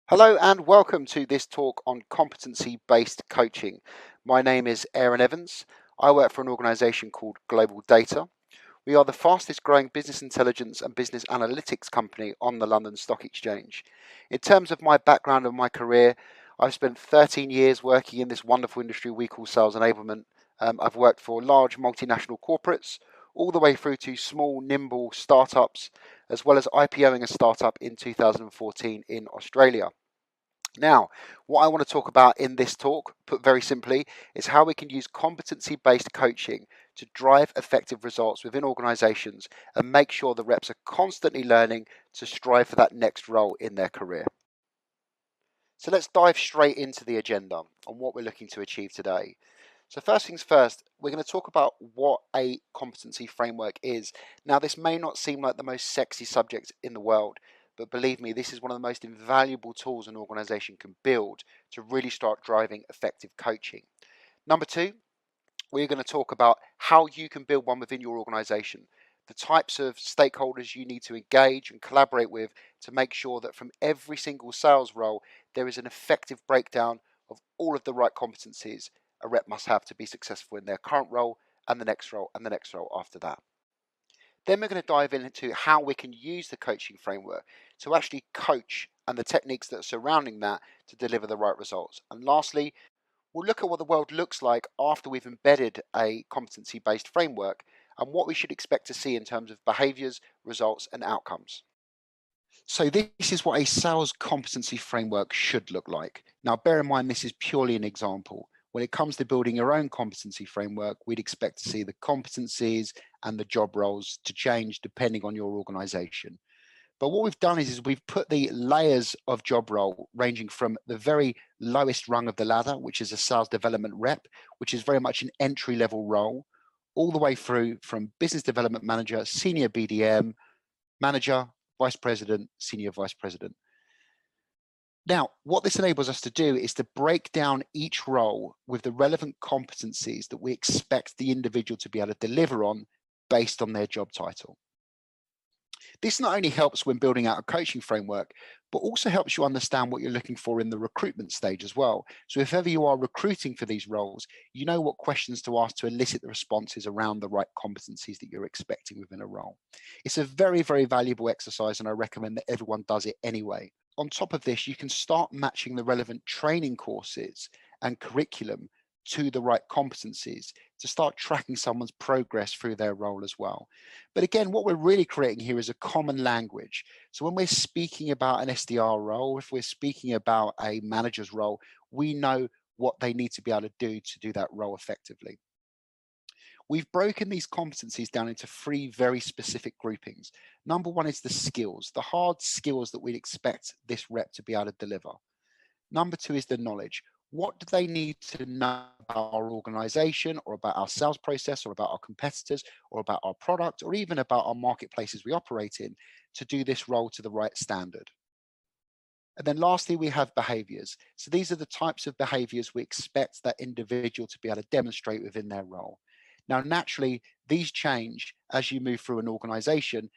Hello and welcome to this talk on competency-based coaching. My name is Aaron Evans. I work for an organisation called Global Data. We are the fastest growing business intelligence and business analytics company on the London Stock Exchange. In terms of my background and my career, I've spent 13 years working in this wonderful industry we call sales enablement. I've worked for large multinational corporates, all the way through to small, nimble startups, as well as IPOing a startup in 2014 in Australia. Now, what I want to talk about in this talk, put very simply, is how we can use competency-based coaching to drive effective results within organizations and make sure the reps are constantly learning to strive for that next role in their career. So let's dive straight into the agenda on what we're looking to achieve today. So first things first, we're going to talk about what a competency framework is. Now, this may not seem like the most sexy subject in the world, but believe me, this is one of the most invaluable tools an organization can build to really start driving effective coaching. Number two, we're going to talk about how you can build one within your organization, the types of stakeholders you need to engage and collaborate with to make sure that from every single sales role, there is an effective breakdown of all of the right competencies a rep must have to be successful in their current role and the next role and the next role after that. Then we're going to dive into how we can use the coaching framework to actually coach and the techniques that are surrounding that to deliver the right results. And lastly, we'll look at what the world looks like after we've embedded a competency-based framework and what we should expect to see in terms of behaviors, results, and outcomes. So this is what a sales competency framework should look like. Now, bear in mind, this is purely an example. When it comes to building your own competency framework, we'd expect to see the competencies and the job roles to change depending on your organization. But what we've done is we've put the layers of job role ranging from the very lowest rung of the ladder, which is a sales development rep, which is very much an entry level role, all the way through from business development manager, senior BDM, manager, vice president, senior vice president. Now, what this enables us to do is to break down each role with the relevant competencies that we expect the individual to be able to deliver on based on their job title. This not only helps when building out a coaching framework, but also helps you understand what you're looking for in the recruitment stage as well. So if ever you are recruiting for these roles, you know what questions to ask to elicit the responses around the right competencies that you're expecting within a role. It's a very, very valuable exercise, and I recommend that everyone does it anyway. On top of this, you can start matching the relevant training courses and curriculum to the right competencies to start tracking someone's progress through their role as well. But again, what we're really creating here is a common language. So when we're speaking about an SDR role, if we're speaking about a manager's role, we know what they need to be able to do that role effectively. We've broken these competencies down into three very specific groupings. Number one is the skills, the hard skills that we'd expect this rep to be able to deliver. Number two is the knowledge. What do they need to know about our organization or about our sales process or about our competitors or about our product or even about our marketplaces we operate in to do this role to the right standard? And then lastly, we have behaviors. So these are the types of behaviors we expect that individual to be able to demonstrate within their role. Now, naturally, these change as you move through an organization.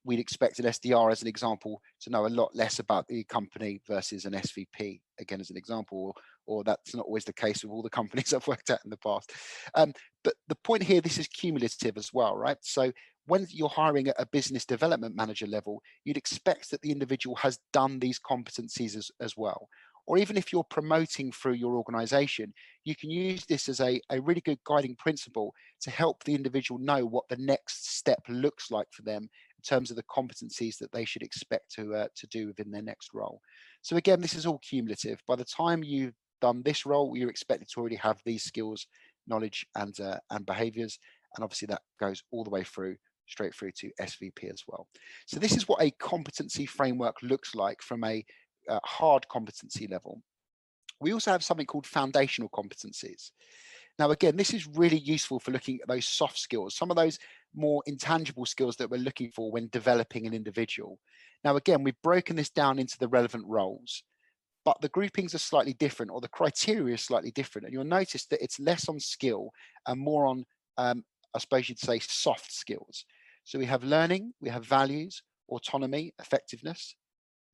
We'd expect an SDR, as an example, to know a lot less about the company versus an SVP, again, as an example, or that's not always the case with all the companies I've worked at in the past. But the point here, this is cumulative as well, right? So when you're hiring at a business development manager level, you'd expect that the individual has done these competencies as well. Or even if you're promoting through your organization, you can use this as a really good guiding principle to help the individual know what the next step looks like for them in terms of the competencies that they should expect to do within their next role. So again, this is all cumulative. By the time you've done this role, you're expected to already have these skills, knowledge, and behaviors. And obviously that goes all the way through, straight through to SVP as well. So this is what a competency framework looks like from a hard competency level. We also have something called foundational competencies. Now, again, this is really useful for looking at those soft skills, some of those more intangible skills that we're looking for when developing an individual. Now, again, we've broken this down into the relevant roles, but the groupings are slightly different, or the criteria is slightly different. And you'll notice that it's less on skill and more on, I suppose you'd say, soft skills. So we have learning, we have values, autonomy, effectiveness,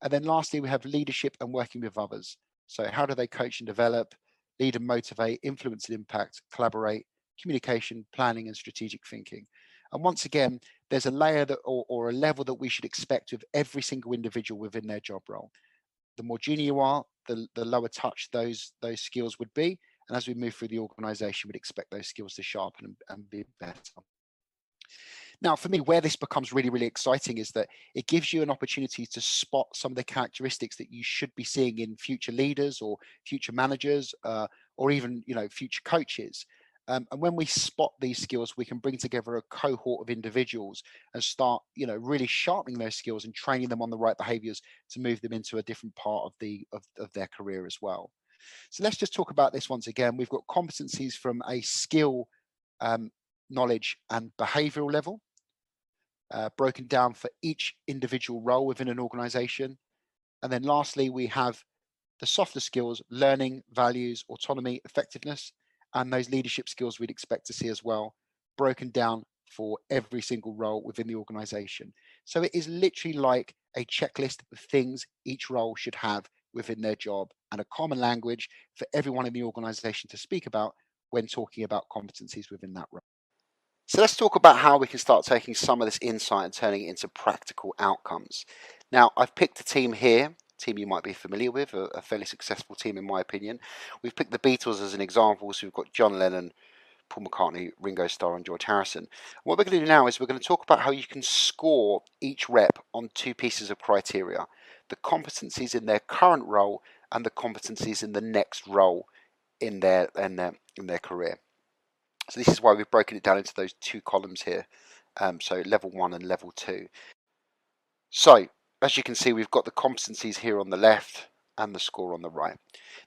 And then lastly, we have leadership and working with others. So how do they coach and develop, lead and motivate, influence and impact, collaborate, communication, planning and strategic thinking. And once again, there's a layer that or a level that we should expect of every single individual within their job role. The more junior you are, the lower touch those skills would be. And as we move through the organization, we'd expect those skills to sharpen and be better. Now, for me, where this becomes really, really exciting is that it gives you an opportunity to spot some of the characteristics that you should be seeing in future leaders or future managers, or even future coaches. And when we spot these skills, we can bring together a cohort of individuals and start, really sharpening those skills and training them on the right behaviors to move them into a different part of their career as well. So let's just talk about this once again. We've got competencies from a skill, knowledge, and behavioral level, broken down for each individual role within an organization. And then lastly, we have the softer skills: learning, values, autonomy, effectiveness, and those leadership skills we'd expect to see as well, broken down for every single role within the organization. So it is literally like a checklist of things each role should have within their job, and a common language for everyone in the organization to speak about when talking about competencies within that role. So let's talk about how we can start taking some of this insight and turning it into practical outcomes. Now, I've picked a team here, a team you might be familiar with, a fairly successful team in my opinion. We've picked the Beatles as an example, so we've got John Lennon, Paul McCartney, Ringo Starr and George Harrison. What we're going to do now is we're going to talk about how you can score each rep on two pieces of criteria: the competencies in their current role and the competencies in the next role in their career. So this is why we've broken it down into those two columns here. So level 1 and level 2. So as you can see, we've got the competencies here on the left and the score on the right.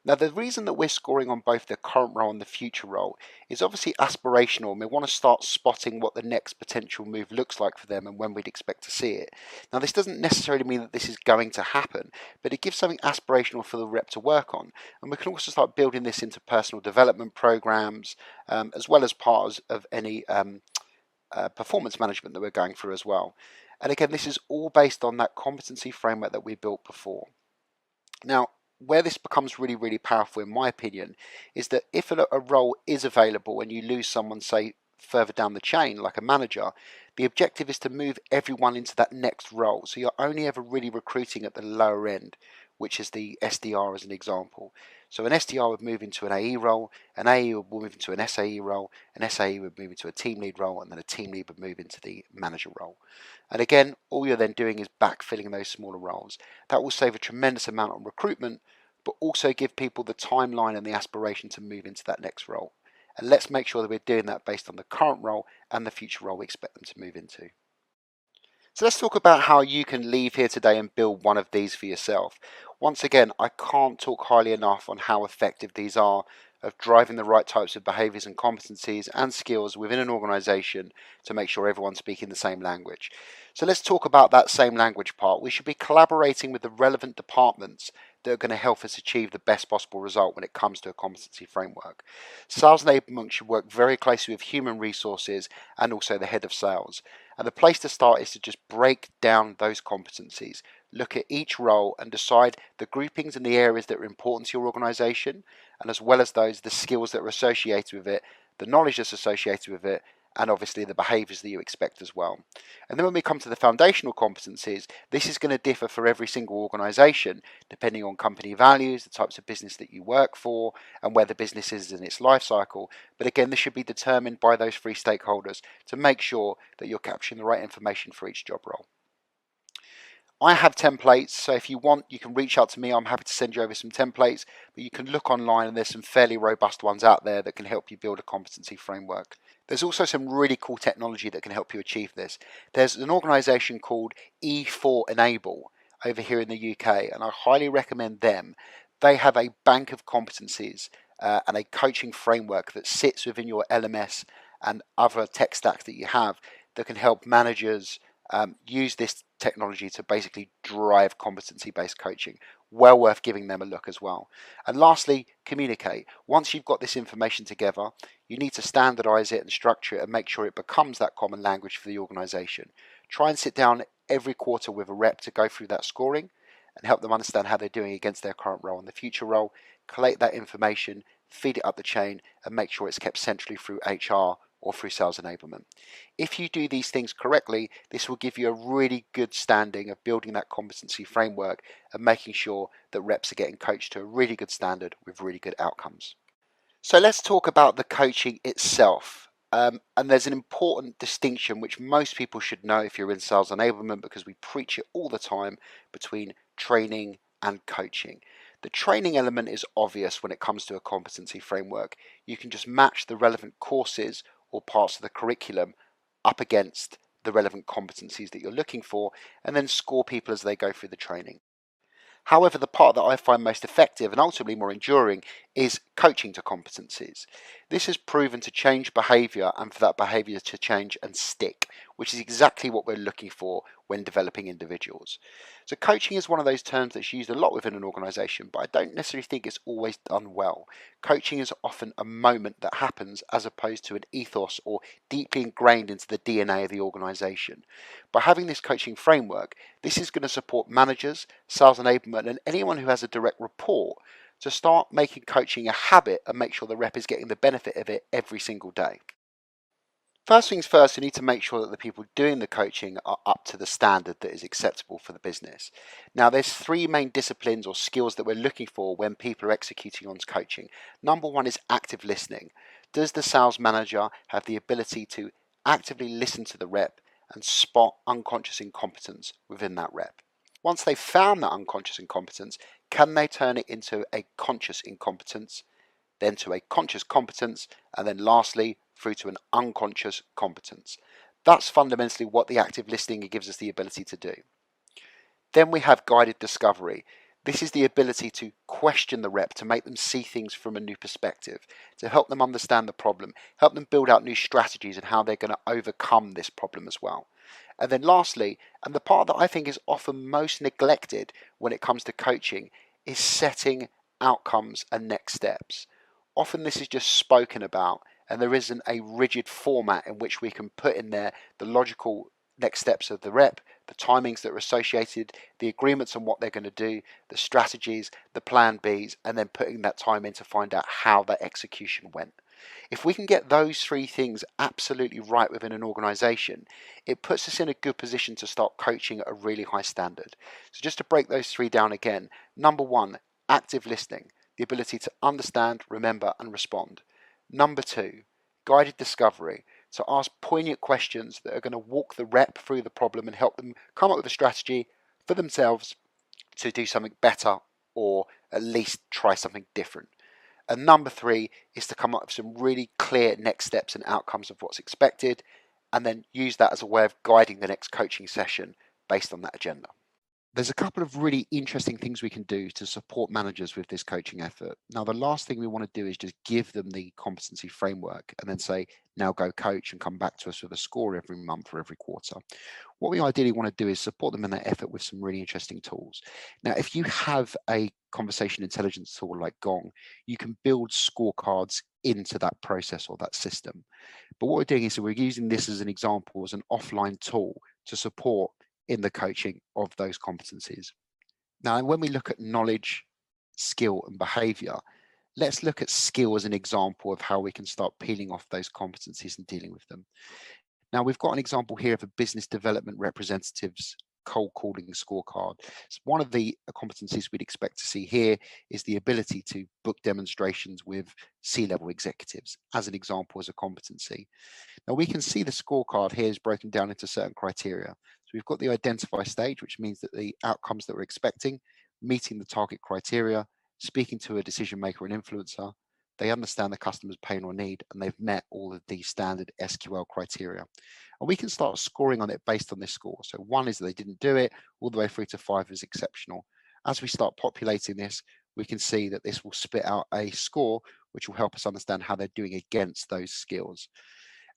Now, the reason that we're scoring on both the current role and the future role is obviously aspirational, and we want to start spotting what the next potential move looks like for them and when we'd expect to see it. Now, this doesn't necessarily mean that this is going to happen, but it gives something aspirational for the rep to work on. And we can also start building this into personal development programs, as well as part of any performance management that we're going through as well. And again, this is all based on that competency framework that we built before. Now, where this becomes really, really powerful, in my opinion, is that if a role is available and you lose someone, say, further down the chain, like a manager, the objective is to move everyone into that next role. So you're only ever really recruiting at the lower end, which is the SDR as an example. So an SDR would move into an AE role, an AE would move into an SAE role, an SAE would move into a team lead role, and then a team lead would move into the manager role. And again, all you're then doing is backfilling those smaller roles. That will save a tremendous amount on recruitment, but also give people the timeline and the aspiration to move into that next role. And let's make sure that we're doing that based on the current role and the future role we expect them to move into. So let's talk about how you can leave here today and build one of these for yourself. Once again, I can't talk highly enough on how effective these are of driving the right types of behaviors and competencies and skills within an organization to make sure everyone's speaking the same language. So let's talk about that same language part. We should be collaborating with the relevant departments that are going to help us achieve the best possible result when it comes to a competency framework. Sales enablement should work very closely with human resources and also the head of sales. And the place to start is to just break down those competencies, look at each role and decide the groupings and the areas that are important to your organization, and as well as those, the skills that are associated with it, the knowledge that's associated with it, and obviously the behaviors that you expect as well. And then when we come to the foundational competencies, this is going to differ for every single organization, depending on company values, the types of business that you work for, and where the business is in its life cycle. But again, this should be determined by those three stakeholders to make sure that you're capturing the right information for each job role. I have templates, so if you want, you can reach out to me. I'm happy to send you over some templates, but you can look online and there's some fairly robust ones out there that can help you build a competency framework. There's also some really cool technology that can help you achieve this. There's an organization called E4 Enable over here in the UK, and I highly recommend them. They have a bank of competencies and a coaching framework that sits within your LMS and other tech stacks that you have that can help managers use this technology to basically drive competency-based coaching. Well worth giving them a look as well. And lastly, communicate. Once you've got this information together, you need to standardize it and structure it and make sure it becomes that common language for the organization. Try and sit down every quarter with a rep to go through that scoring and help them understand how they're doing against their current role and the future role, collate that information, feed it up the chain, and make sure it's kept centrally through HR or through sales enablement. If you do these things correctly, this will give you a really good standing of building that competency framework and making sure that reps are getting coached to a really good standard with really good outcomes. So let's talk about the coaching itself. And there's an important distinction which most people should know if you're in sales enablement, because we preach it all the time, between training and coaching. The training element is obvious when it comes to a competency framework. You can just match the relevant courses or parts of the curriculum up against the relevant competencies that you're looking for, and then score people as they go through the training. However, the part that I find most effective and ultimately more enduring is coaching to competencies. This has proven to change behaviour and for that behaviour to change and stick, which is exactly what we're looking for when developing individuals. So coaching is one of those terms that's used a lot within an organisation, but I don't necessarily think it's always done well. Coaching is often a moment that happens as opposed to an ethos or deeply ingrained into the DNA of the organisation. By having this coaching framework, this is going to support managers, sales enablement, and anyone who has a direct report to start making coaching a habit and make sure the rep is getting the benefit of it every single day. First things first, you need to make sure that the people doing the coaching are up to the standard that is acceptable for the business. Now, there's three main disciplines or skills that we're looking for when people are executing on coaching. Number one is active listening. Does the sales manager have the ability to actively listen to the rep and spot unconscious incompetence within that rep? Once they've found that unconscious incompetence, can they turn it into a conscious incompetence, then to a conscious competence, and then lastly through to an unconscious competence? That's fundamentally what the active listening gives us the ability to do. Then we have guided discovery. This is the ability to question the rep, to make them see things from a new perspective, to help them understand the problem, help them build out new strategies and how they're going to overcome this problem as well. And then lastly, and the part that I think is often most neglected when it comes to coaching, is setting outcomes and next steps. Often this is just spoken about and there isn't a rigid format in which we can put in there the logical next steps of the rep, the timings that are associated, the agreements on what they're going to do, the strategies, the plan Bs, and then putting that time in to find out how that execution went. If we can get those three things absolutely right within an organization, it puts us in a good position to start coaching at a really high standard. So just to break those three down again, number one, active listening, the ability to understand, remember, and respond. Number two, guided discovery, to ask poignant questions that are going to walk the rep through the problem and help them come up with a strategy for themselves to do something better or at least try something different. And number three is to come up with some really clear next steps and outcomes of what's expected, and then use that as a way of guiding the next coaching session based on that agenda. There's a couple of really interesting things we can do to support managers with this coaching effort. Now, the last thing we want to do is just give them the competency framework and then say, now go coach and come back to us with a score every month or every quarter. What we ideally want to do is support them in that effort with some really interesting tools. Now, if you have a conversation intelligence tool like Gong, you can build scorecards into that process or that system. But what we're doing is we're using this as an example, as an offline tool to support in the coaching of those competencies. Now, when we look at knowledge, skill, and behavior, let's look at skill as an example of how we can start peeling off those competencies and dealing with them. Now, we've got an example here of a business development representative's cold calling scorecard. So one of the competencies we'd expect to see here is the ability to book demonstrations with C-level executives, as an example, as a competency. Now we can see the scorecard here is broken down into certain criteria. So we've got the identify stage, which means that the outcomes that we're expecting, meeting the target criteria, speaking to a decision maker and influencer, they understand the customer's pain or need, and they've met all of the standard SQL criteria. And we can start scoring on it based on this score. So 1 is they didn't do it, all the way through to 5 is exceptional. As we start populating this, we can see that this will spit out a score, which will help us understand how they're doing against those skills.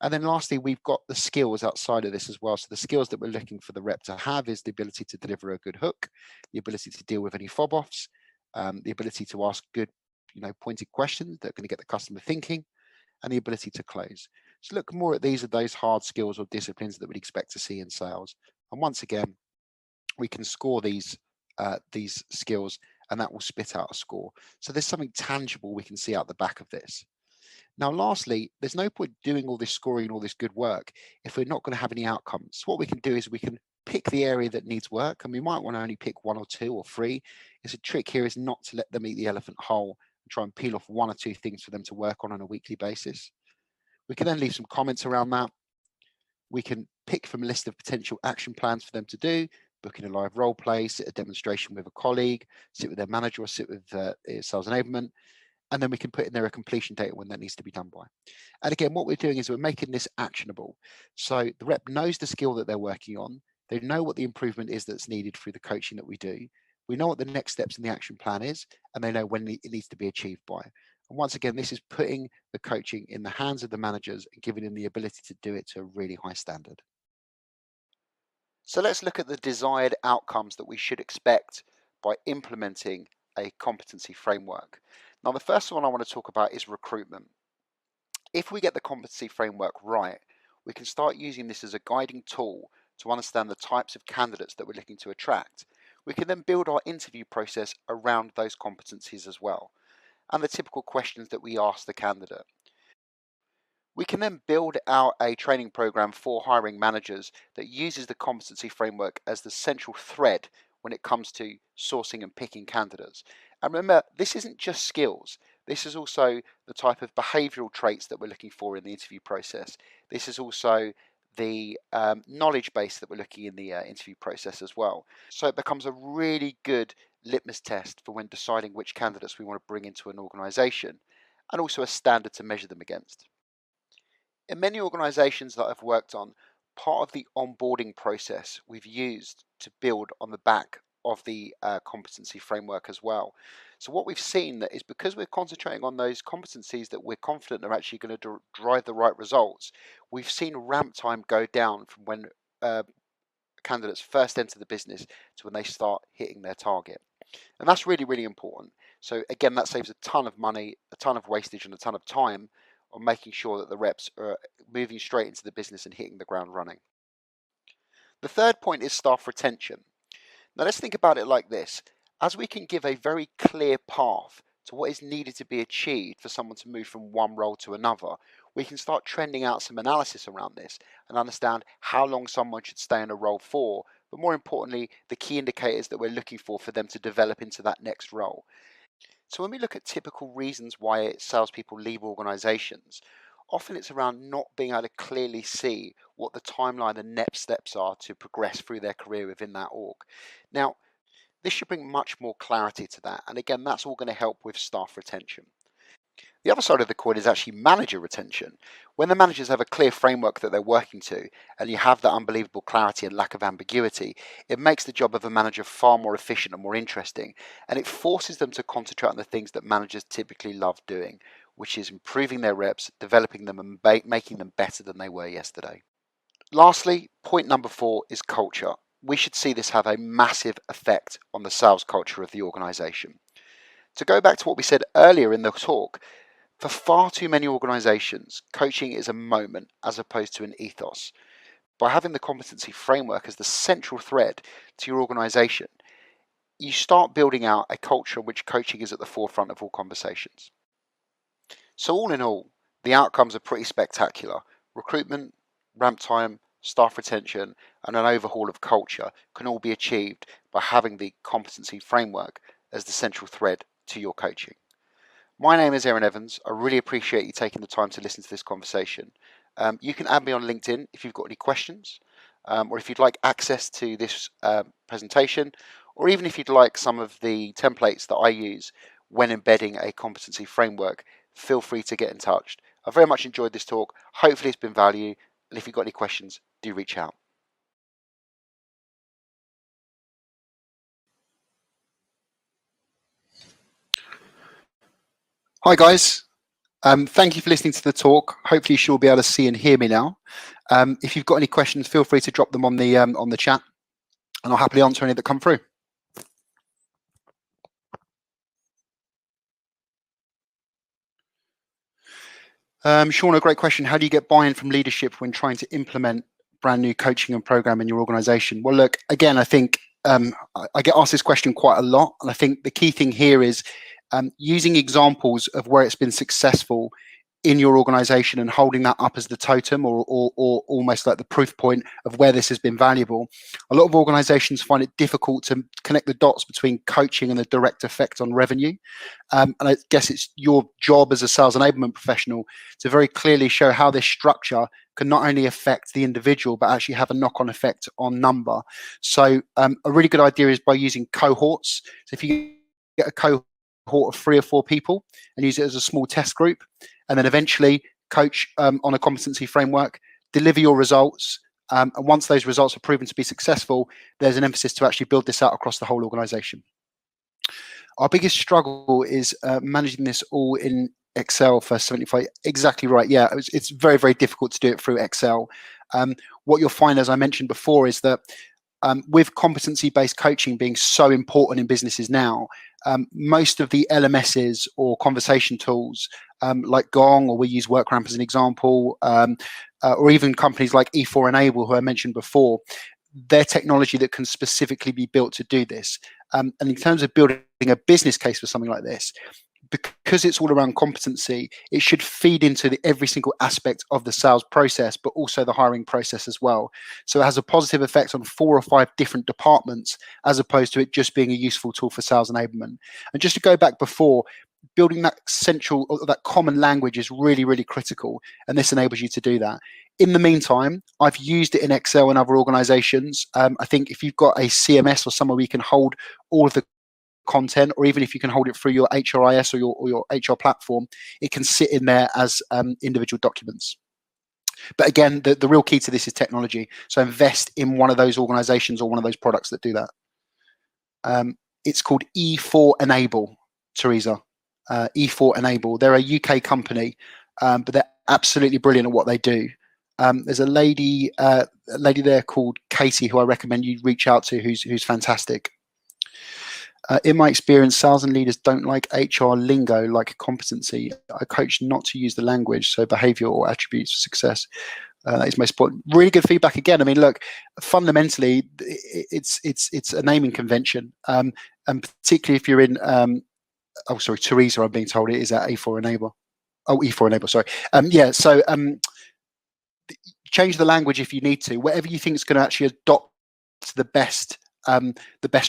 And then lastly, we've got the skills outside of this as well. So the skills that we're looking for the rep to have is the ability to deliver a good hook, the ability to deal with any fob offs, the ability to ask good, pointed questions that are going to get the customer thinking, and the ability to close. So look more at these are those hard skills or disciplines that we'd expect to see in sales. And once again, we can score these these skills, and that will spit out a score. So there's something tangible we can see out the back of this. Now, lastly, there's no point doing all this scoring, all this good work, if we're not going to have any outcomes. So what we can do is we can pick the area that needs work, and we might want to only pick 1 or 2 or 3. It's a trick here is not to let them eat the elephant whole and try and peel off 1 or 2 things for them to work on a weekly basis. We can then leave some comments around that. We can pick from a list of potential action plans for them to do, book in a live role play, sit a demonstration with a colleague, sit with their manager, or sit with sales enablement. And then we can put in there a completion date when that needs to be done by. And again, what we're doing is we're making this actionable. So the rep knows the skill that they're working on. They know what the improvement is that's needed through the coaching that we do. We know what the next steps in the action plan is, and they know when it needs to be achieved by. And once again, this is putting the coaching in the hands of the managers and giving them the ability to do it to a really high standard. So let's look at the desired outcomes that we should expect by implementing a competency framework. Now, the first one I want to talk about is recruitment. If we get the competency framework right, we can start using this as a guiding tool to understand the types of candidates that we're looking to attract. We can then build our interview process around those competencies as well, and the typical questions that we ask the candidate. We can then build out a training program for hiring managers that uses the competency framework as the central thread when it comes to sourcing and picking candidates. And remember, this isn't just skills. This is also the type of behavioral traits that we're looking for in the interview process. This is also the knowledge base that we're looking in the interview process as well. So it becomes a really good litmus test for when deciding which candidates we want to bring into an organization, and also a standard to measure them against. In many organizations that I've worked on, part of the onboarding process we've used to build on the back of the competency framework as well. So what we've seen that is because we're concentrating on those competencies that we're confident are actually going to drive the right results, we've seen ramp time go down from when candidates first enter the business to when they start hitting their target. And that's really, really important. So again, that saves a ton of money, a ton of wastage, and a ton of time on making sure that the reps are moving straight into the business and hitting the ground running. The third point is staff retention. Now let's think about it like this. As we can give a very clear path to what is needed to be achieved for someone to move from one role to another, we can start trending out some analysis around this and understand how long someone should stay in a role for, but more importantly, the key indicators that we're looking for them to develop into that next role. So when we look at typical reasons why salespeople leave organizations, often it's around not being able to clearly see what the timeline and next steps are to progress through their career within that org. Now, this should bring much more clarity to that. And again, that's all going to help with staff retention. The other side of the coin is actually manager retention. When the managers have a clear framework that they're working to, and you have that unbelievable clarity and lack of ambiguity, it makes the job of a manager far more efficient and more interesting, and it forces them to concentrate on the things that managers typically love doing, which is improving their reps, developing them, and making them better than they were yesterday. Lastly, point number 4 is culture. We should see this have a massive effect on the sales culture of the organization. To go back to what we said earlier in the talk, for far too many organizations, coaching is a moment as opposed to an ethos. By having the competency framework as the central thread to your organization, you start building out a culture in which coaching is at the forefront of all conversations. So all in all, the outcomes are pretty spectacular. Recruitment, ramp time, staff retention, and an overhaul of culture can all be achieved by having the competency framework as the central thread to your coaching. My name is Aaron Evans. I really appreciate you taking the time to listen to this conversation. You can add me on LinkedIn if you've got any questions, or if you'd like access to this presentation, or even if you'd like some of the templates that I use when embedding a competency framework, feel free to get in touch. I very much enjoyed this talk. Hopefully it's been value. And if you've got any questions, do reach out. Hi guys. Thank you for listening to the talk. Hopefully you should be able to see and hear me now. If you've got any questions, feel free to drop them on the chat, and I'll happily answer any that come through. Sean, a great question. How do you get buy-in from leadership when trying to implement brand new coaching and program in your organization? Well, look, again, I think I get asked this question quite a lot, and I think the key thing here is using examples of where it's been successful in your organization and holding that up as the totem or almost like the proof point of where this has been valuable. A lot of organizations find it difficult to connect the dots between coaching and the direct effect on revenue. And I guess it's your job as a sales enablement professional to very clearly show how this structure can not only affect the individual, but actually have a knock-on effect on number. So a really good idea is by using cohorts. So if you get a cohort of 3 or 4 people and use it as a small test group, and then eventually coach on a competency framework, deliver your results. And once those results are proven to be successful, there's an emphasis to actually build this out across the whole organization. Our biggest struggle is managing this all in Excel for 75. Exactly right. Yeah, it's very, very difficult to do it through Excel. What you'll find, as I mentioned before, is that with competency-based coaching being so important in businesses now, most of the LMSs or conversation tools like Gong, or we use WorkRamp as an example, or even companies like E4 Enable, who I mentioned before, they're technology that can specifically be built to do this. And in terms of building a business case for something like this, because it's all around competency, it should feed into every single aspect of the sales process, but also the hiring process as well. So it has a positive effect on 4 or 5 different departments, as opposed to it just being a useful tool for sales enablement. And just to go back before, building that central, or that common language is really, really critical. And this enables you to do that. In the meantime, I've used it in Excel and other organizations. I think if you've got a CMS or somewhere where you can hold all of the content, or even if you can hold it through your HRIS or your HR platform, it can sit in there as individual documents. But again, the real key to this is technology. So invest in one of those organizations or one of those products that do that. It's called E4 Enable, Teresa. E4 Enable. They're a UK company, but they're absolutely brilliant at what they do. There's a lady there called Katie who I recommend you reach out to, who's fantastic. In my experience, sales and leaders don't like HR lingo like competency. I coach not to use the language, so behavior or attributes for success. That is most important. Really good feedback again. I mean, look, fundamentally, it's a naming convention, and particularly if you're in. Oh, sorry, Teresa, I'm being told it is at E4 Enable. Oh, E4 Enable, sorry. Yeah, so change the language if you need to. Whatever you think is going to actually adopt the best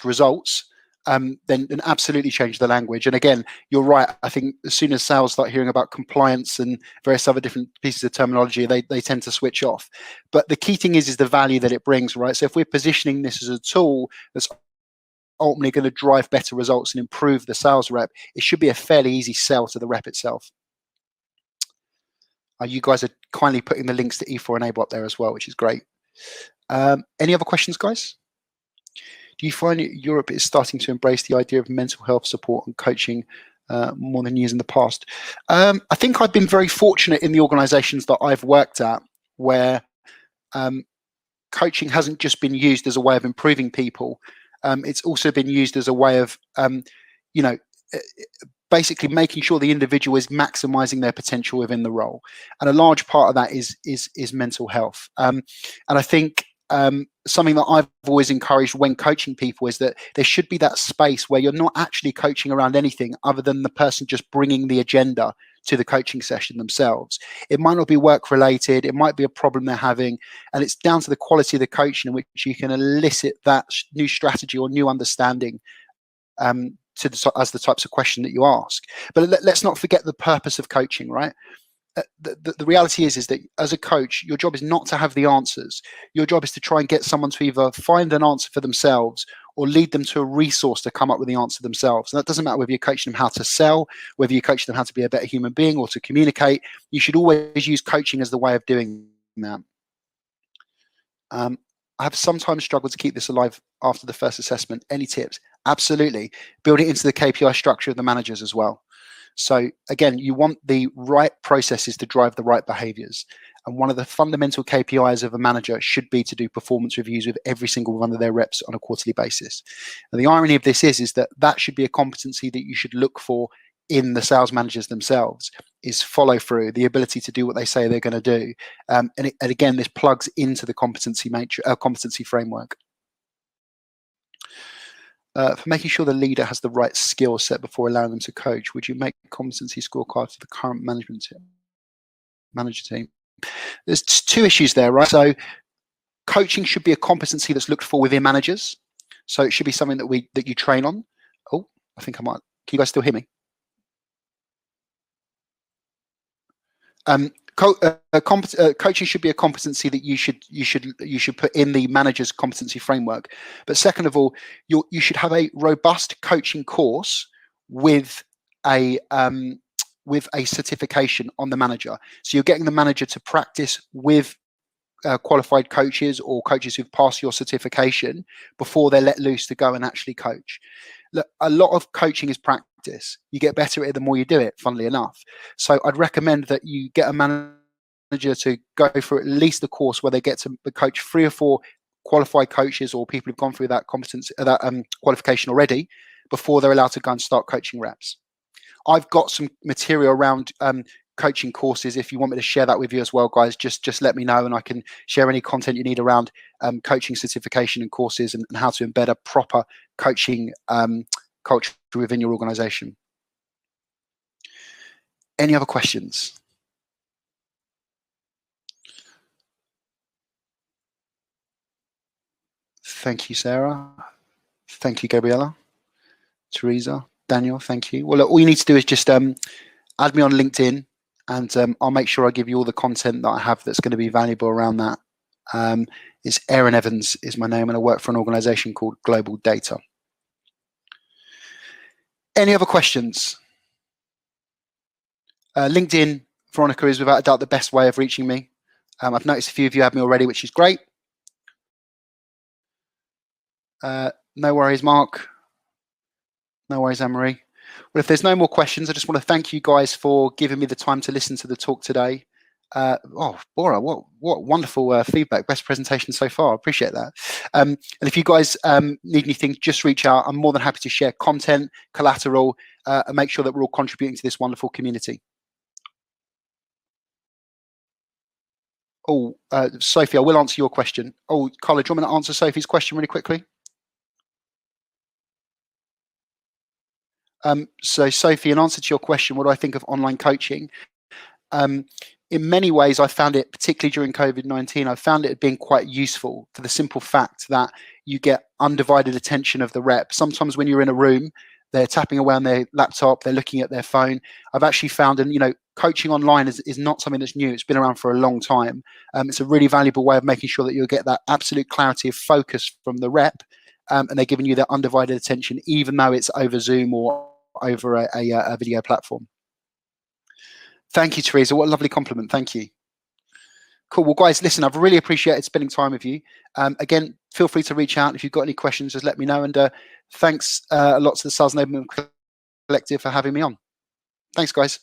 results. Then absolutely change the language. And again, you're right. I think as soon as sales start hearing about compliance and various other different pieces of terminology, they tend to switch off. But the key thing is the value that it brings, right? So if we're positioning this as a tool that's ultimately going to drive better results and improve the sales rep, it should be a fairly easy sell to the rep itself. You guys are kindly putting the links to E4 Enable up there as well, which is great. Any other questions, guys? Do you find Europe is starting to embrace the idea of mental health support and coaching more than years in the past? I think I've been very fortunate in the organizations that I've worked at, where coaching hasn't just been used as a way of improving people. It's also been used as a way of, basically making sure the individual is maximizing their potential within the role. And a large part of that is mental health. And I think something that I've always encouraged when coaching people is that there should be that space where you're not actually coaching around anything other than the person just bringing the agenda to the coaching session themselves. It might not be work related, it might be a problem they're having, and it's down to the quality of the coaching in which you can elicit that new strategy or new understanding as the types of question that you ask. But let's not forget the purpose of coaching, right? The reality is that as a coach, your job is not to have the answers. Your job is to try and get someone to either find an answer for themselves or lead them to a resource to come up with the answer themselves. And that doesn't matter whether you're coaching them how to sell, whether you're coaching them how to be a better human being or to communicate. You should always use coaching as the way of doing that. I have sometimes struggled to keep this alive after the first assessment. Any tips? Absolutely. Build it into the KPI structure of the managers as well. So again, you want the right processes to drive the right behaviors. And one of the fundamental KPIs of a manager should be to do performance reviews with every single one of their reps on a quarterly basis. And the irony of this is that should be a competency that you should look for in the sales managers themselves, is follow through, the ability to do what they say they're going to do. And again, this plugs into the competency framework. For making sure the leader has the right skill set before allowing them to coach, would you make a competency scorecard for the current manager team? There's two issues there, right? So coaching should be a competency that's looked for within managers. So it should be something that you train on. Oh, I think I might. Can you guys still hear me? Coaching should be a competency that you should put in the manager's competency framework. But second of all, you should have a robust coaching course with a certification on the manager. So you're getting the manager to practice with qualified coaches or coaches who've passed your certification before they're let loose to go and actually coach. Look, a lot of coaching is practice. You get better at it the more you do it, funnily enough. So I'd recommend that you get a manager to go through at least the course where they get to coach 3 or 4 qualified coaches or people who've gone through that qualification already before they're allowed to go and start coaching reps. I've got some material around coaching courses. If you want me to share that with you as well, guys, just let me know, and I can share any content you need around coaching certification and courses and how to embed a proper coaching culture within your organization. Any other questions? Thank you, Sarah. Thank you, Gabriella. Teresa, Daniel, thank you. Well, look, all you need to do is just add me on LinkedIn, and I'll make sure I give you all the content that I have that's going to be valuable around that. It's Aaron Evans is my name, and I work for an organization called Global Data. Any other questions? LinkedIn, Veronica, is without a doubt the best way of reaching me. I've noticed a few of you have me already, which is great. No worries, Mark. No worries, Anne-Marie. Well, if there's no more questions, I just want to thank you guys for giving me the time to listen to the talk today. Oh, Bora, what wonderful feedback. Best presentation so far. I appreciate that. And if you guys need anything, just reach out. I'm more than happy to share content, collateral, and make sure that we're all contributing to this wonderful community. Oh, Sophie, I will answer your question. Oh, Carla, do you want me to answer Sophie's question really quickly? So Sophie, in answer to your question, what do I think of online coaching? In many ways, I found it, particularly during COVID-19, I found it being quite useful for the simple fact that you get undivided attention of the rep. Sometimes when you're in a room, they're tapping away on their laptop, they're looking at their phone. I've actually found, and coaching online is not something that's new. It's been around for a long time. It's a really valuable way of making sure that you'll get that absolute clarity of focus from the rep, and they're giving you that undivided attention, even though it's over Zoom or over a video platform. Thank you, Teresa. What a lovely compliment. Thank you. Cool. Well, guys, listen, I've really appreciated spending time with you. Again, feel free to reach out. If you've got any questions, just let me know. And thanks a lot to the Sales Enablement Collective for having me on. Thanks, guys.